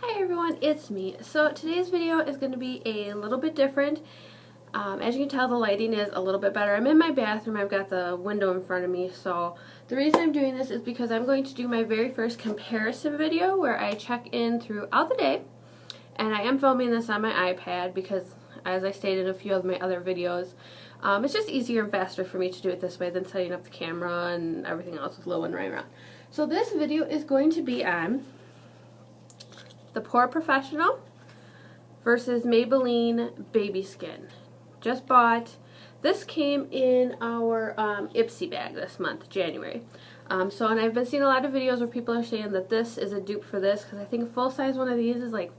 Hi everyone, it's me. So today's video is going to be a little bit different. As you can tell, the lighting is a little bit better. I'm in my bathroom. I've got the window in front of me. So the reason I'm doing this is because I'm going to do my very first comparison video where I check in throughout the day. And I am filming this on my iPad because, as I stated in a few of my other videos, it's just easier and faster for me to do it this way than setting up the camera and everything else with Lil and right around. So this video is going to be on the Porfessional versus Maybelline Baby Skin. Just bought. This came in our Ipsy bag this month, January. And I've been seeing a lot of videos where people are saying that this is a dupe for this because I think a full size one of these is like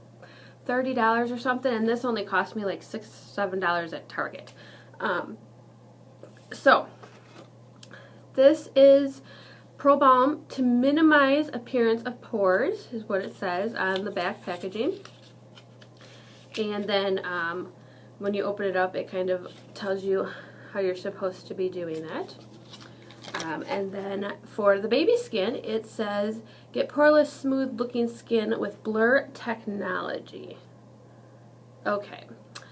$30 or something, and this only cost me like $6, $7 at Target. So this is Pro Balm to minimize appearance of pores, is what it says on the back packaging. And then when you open it up, it kind of tells you how you're supposed to be doing that. And then for the baby skin, it says, get poreless, smooth looking skin with blur technology. Okay,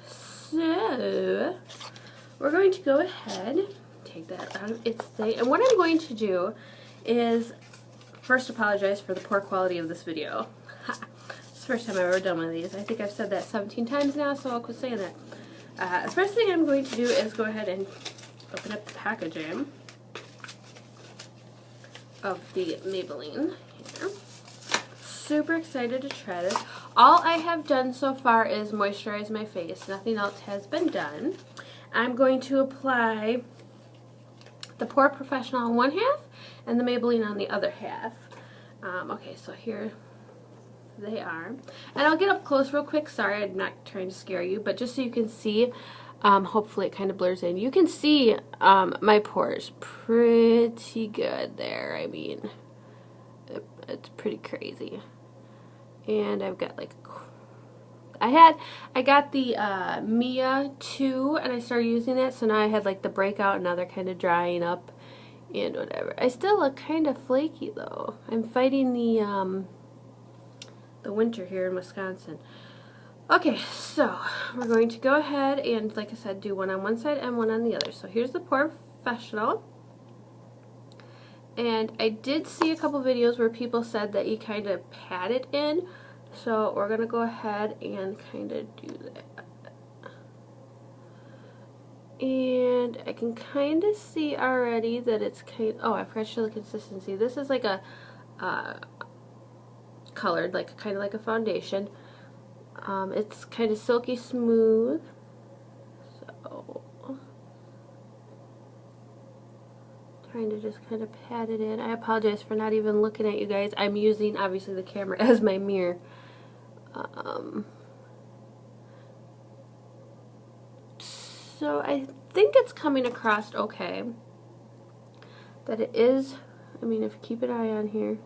so we're going to go ahead, take that out of its thing, and what I'm going to do is first apologize for the poor quality of this video. It's the first time I've ever done one of these. I think I've said that 17 times now, so I'll quit saying that. The first thing I'm going to do is go ahead and open up the packaging of the Maybelline here. Super excited to try this. All I have done so far is moisturize my face. Nothing else has been done. I'm going to apply the Porfessional on one half and the Maybelline on the other half. Okay, so here they are. And I'll get up close real quick. Sorry, I'm not trying to scare you, but just so you can see, hopefully it kind of blurs in. You can see my pores pretty good there. I mean, it's pretty crazy. And I've got like, I got the Mia 2 and I started using that, so now I had like the breakout and now they're kind of drying up and whatever. I still look kind of flaky though. I'm fighting the winter here in Wisconsin. Okay, so we're going to go ahead and, like I said, do one on one side and one on the other. So here's the Porfessional. And I did see a couple videos where people said that you kind of pat it in. So we're going to go ahead and kind of do that. And I can kind of see already that it's kind of, oh, I forgot to show the consistency. This is like a colored, like kind of like a foundation. It's kind of silky smooth. So trying to just kind of pat it in. I apologize for not even looking at you guys. I'm using obviously the camera as my mirror. So I think it's coming across okay. That it is, I mean, if you keep an eye on here,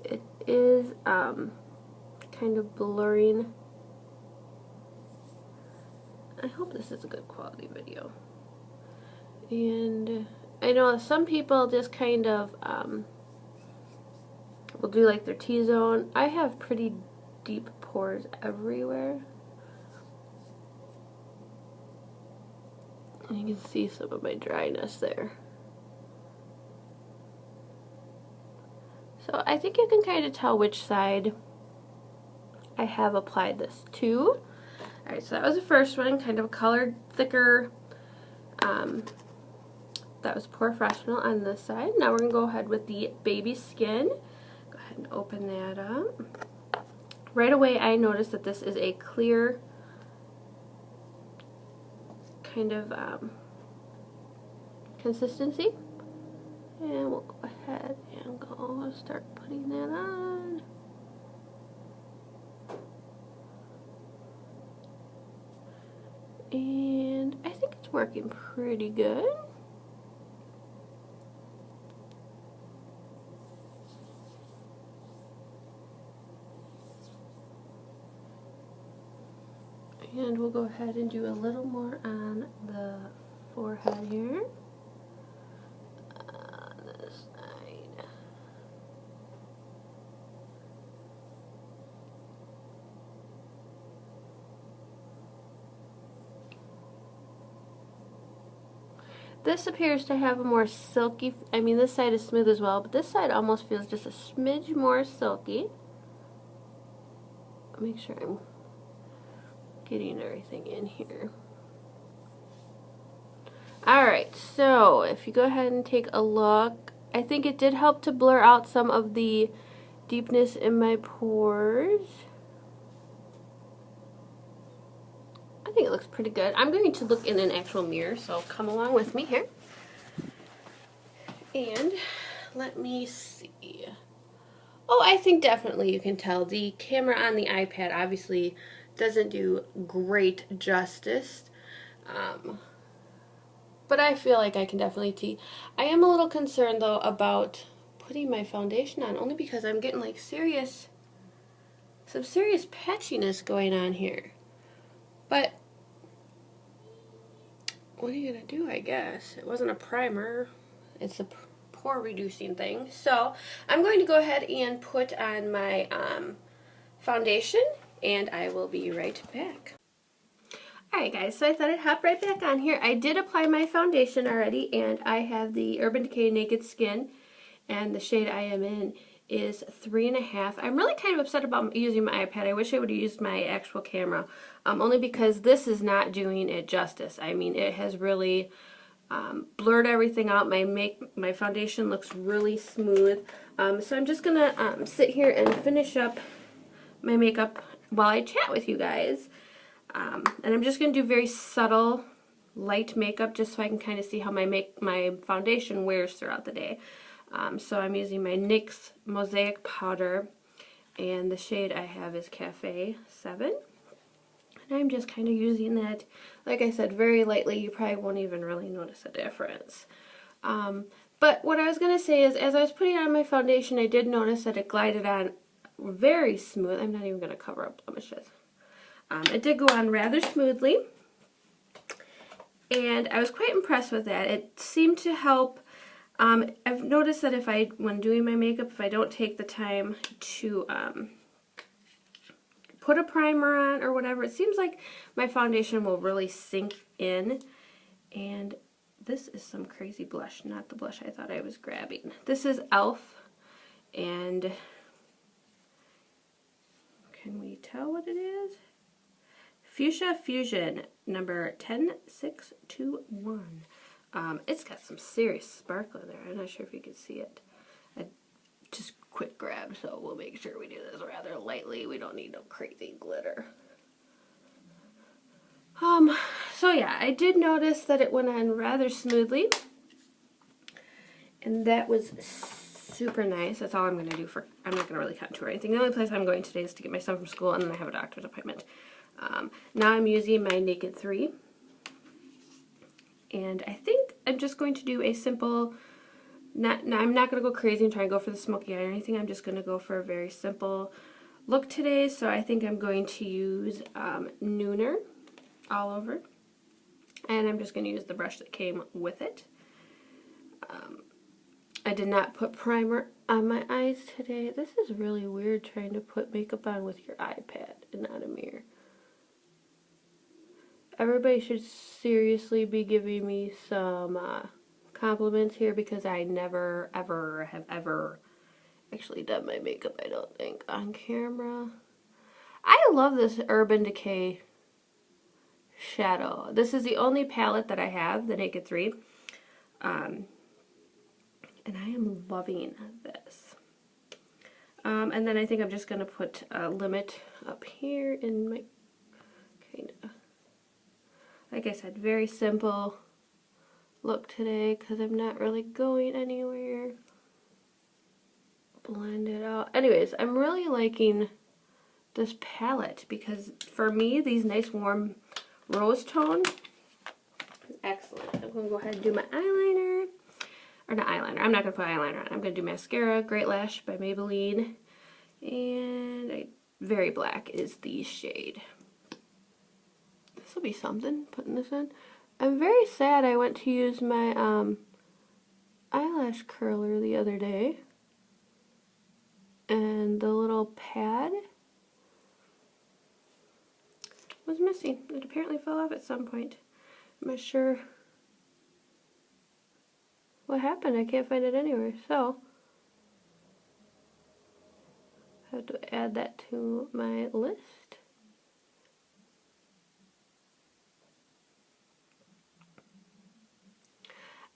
it is kind of blurring. I hope this is a good quality video. And I know some people just kind of will do like their T-zone. I have pretty deep pores everywhere. And you can see some of my dryness there. So I think you can kind of tell which side I have applied this to. Alright, so that was the first one, kind of a colored, thicker, that was Porfessional on this side. Now we're going to go ahead with the baby skin. Go ahead and open that up. Right away I noticed that this is a clear kind of consistency. And we'll go ahead and go start putting that on. And I think it's working pretty good. And we'll go ahead and do a little more on the forehead here. On this side. This appears to have a more silky, I mean this side is smooth as well, but this side almost feels just a smidge more silky. Make sure I'm getting everything in here. Alright, so if you go ahead and take a look, I think it did help to blur out some of the deepness in my pores. I think it looks pretty good. I'm going to look in an actual mirror, so come along with me here. And let me see. Oh, I think definitely you can tell. The camera on the iPad obviously doesn't do great justice. But I feel like I can definitely see. I am a little concerned though about putting my foundation on, only because I'm getting like some serious patchiness going on here. But what are you gonna do, I guess? It wasn't a primer. It's a pore reducing thing. So I'm going to go ahead and put on my foundation, and I will be right back. Alright guys, so I thought I'd hop right back on here. I did apply my foundation already, and I have the Urban Decay Naked Skin, and the shade I am in is 3.5. I'm really kind of upset about using my iPad. I wish I would have used my actual camera, only because this is not doing it justice. I mean, it has really blurred everything out. My foundation looks really smooth. So I'm just gonna sit here and finish up my makeup while I chat with you guys. And I'm just going to do very subtle, light makeup just so I can kind of see how my foundation wears throughout the day. So I'm using my NYX Mosaic Powder, and the shade I have is Cafe 7. And I'm just kind of using that, like I said, very lightly. You probably won't even really notice a difference. But what I was going to say is, as I was putting on my foundation, I did notice that it glided on very smooth. I'm not even going to cover up blemishes. It did go on rather smoothly, and I was quite impressed with that. It seemed to help. I've noticed that when doing my makeup, if I don't take the time to put a primer on or whatever, it seems like my foundation will really sink in. And this is some crazy blush, not the blush I thought I was grabbing. This is e.l.f. and can we tell what it is? Fuchsia Fusion number 10621. It's got some serious sparkle in there. I'm not sure if you can see it. I just quick grab, so we'll make sure we do this rather lightly. We don't need no crazy glitter. So yeah, I did notice that it went on rather smoothly, and that was super nice. That's all I'm going to do I'm not going to really contour anything. The only place I'm going today is to get my son from school, and then I have a doctor's appointment. Now I'm using my Naked 3, and I think I'm just going to do a simple, I'm not going to go crazy and try and go for the smoky eye or anything. I'm just going to go for a very simple look today, so I think I'm going to use Nooner all over, and I'm just going to use the brush that came with it. I did not put primer on my eyes today. This is really weird, trying to put makeup on with your iPad and not a mirror. Everybody should seriously be giving me some compliments here, because I never, ever have ever actually done my makeup, I don't think, on camera. I love this Urban Decay shadow. This is the only palette that I have, the Naked 3. And I am loving this. And then I think I'm just going to put a limit up here in my, kind of, like I said, very simple look today because I'm not really going anywhere. Blend it out. Anyways, I'm really liking this palette because for me, these nice warm rose tone is excellent. I'm going to go ahead and do my eyeliner. Or not eyeliner. I'm not going to put eyeliner on. I'm going to do mascara. Great Lash by Maybelline. And Very Black is the shade. This will be something, putting this in. I'm very sad I went to use my eyelash curler the other day. And the little pad was missing. It apparently fell off at some point. I'm not sure what happened? I can't find it anywhere. So I have to add that to my list.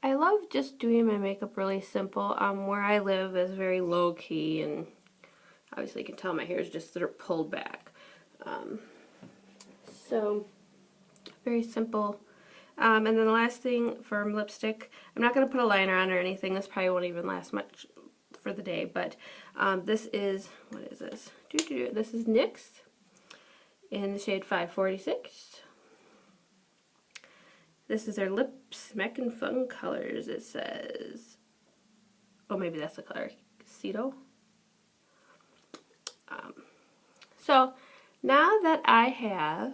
I love just doing my makeup really simple. Where I live is very low key, and obviously you can tell my hair is just sort of pulled back. So very simple. And then the last thing for lipstick, I'm not going to put a liner on or anything. This probably won't even last much for the day, but this is, what is this? This is NYX in the shade 546. This is their Lips Smackin' Fun Colors. It says, oh, maybe that's the color, Cedo. So now that I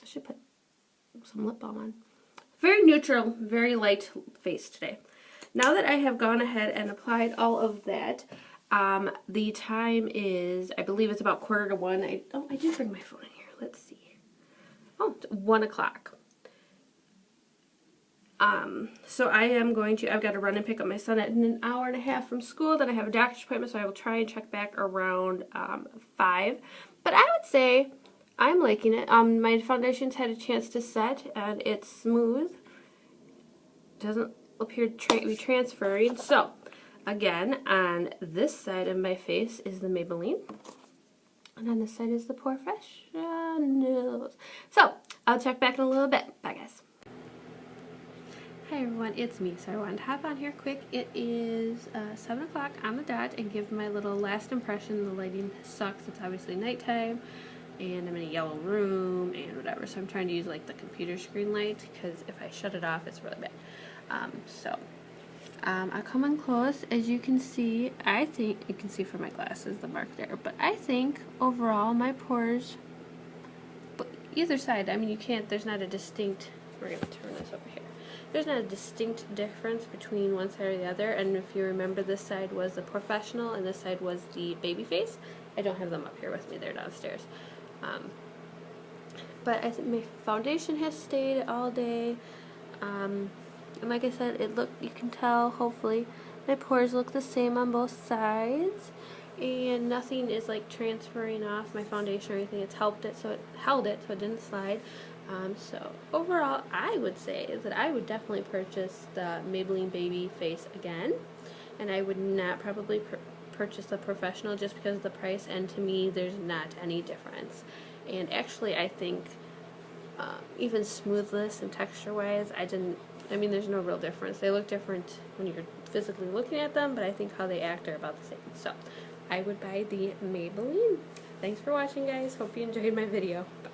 should put some lip balm on. Very neutral, very light face today. Now that I have gone ahead and applied all of that, the time is, I believe it's about 1:45. I did bring my phone in here. Let's see. Oh, it's 1 o'clock. So I am going to, I've got to run and pick up my son at an hour and a half from school. Then I have a doctor's appointment, so I will try and check back around 5. But I would say I'm liking it. My foundation's had a chance to set, and it's smooth. Doesn't appear to be transferring. So, again, on this side of my face is the Maybelline. And on this side is the Porfessional. So, I'll check back in a little bit. Bye, guys. Hi everyone, it's me. So I wanted to hop on here quick. It is 7 o'clock on the dot and give my little last impression. The lighting sucks. It's obviously nighttime and I'm in a yellow room and whatever. So I'm trying to use like the computer screen light because if I shut it off, it's really bad. I'll come on close. As you can see, I think, you can see from my glasses the mark there, but I think overall my pores, but either side, I mean you can't, there's not a distinct, we're going to turn this over here. There's not a distinct difference between one side or the other, and if you remember, this side was the Porfessional and this side was the baby face. I don't have them up here with me, they're downstairs. But I think my foundation has stayed all day, and like I said, you can tell, hopefully, my pores look the same on both sides, and nothing is like transferring off my foundation or anything. It's held it so it didn't slide. So overall, I would say that I would definitely purchase the Maybelline Baby Face again, and I would not probably purchase the Porfessional just because of the price, and to me there's not any difference. And actually I think even smoothness and texture wise, I mean there's no real difference. They look different when you're physically looking at them, but I think how they act are about the same. So I would buy the Maybelline. Thanks for watching, guys. Hope you enjoyed my video. Bye.